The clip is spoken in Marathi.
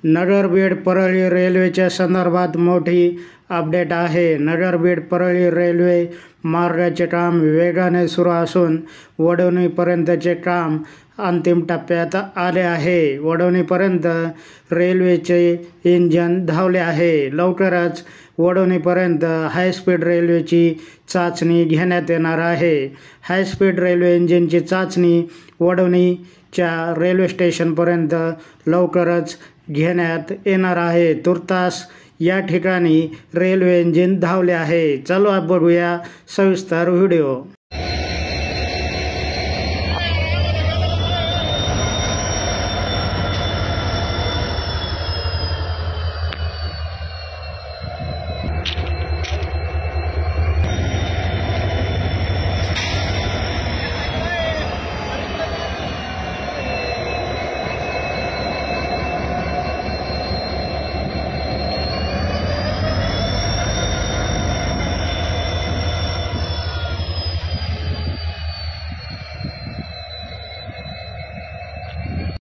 नगर बीड परळी रेल्वेच्या संदर्भात मोठी अपडेट आहे. नगर बीड परळी रेल्वे मार्गाचे काम वेगाने सुरू असून वडवणीपर्यंतचे काम अंतिम टप्प्यात आले आहे. वडवणीपर्यंत रेल्वेचे इंजिन धावले आहे. लवकरच वडवणीपर्यंत हायस्पीड रेल्वेची चाचणी घेण्यात येणार आहे. हायस्पीड रेल्वे इंजिनची चाचणी वडवणीच्या रेल्वे स्टेशनपर्यंत लवकरच घेण्यात येणार आहे. तुर्तास या ठिकाणी रेल्वे इंजिन धावले आहे. चला बघूया सविस्तर व्हिडिओ.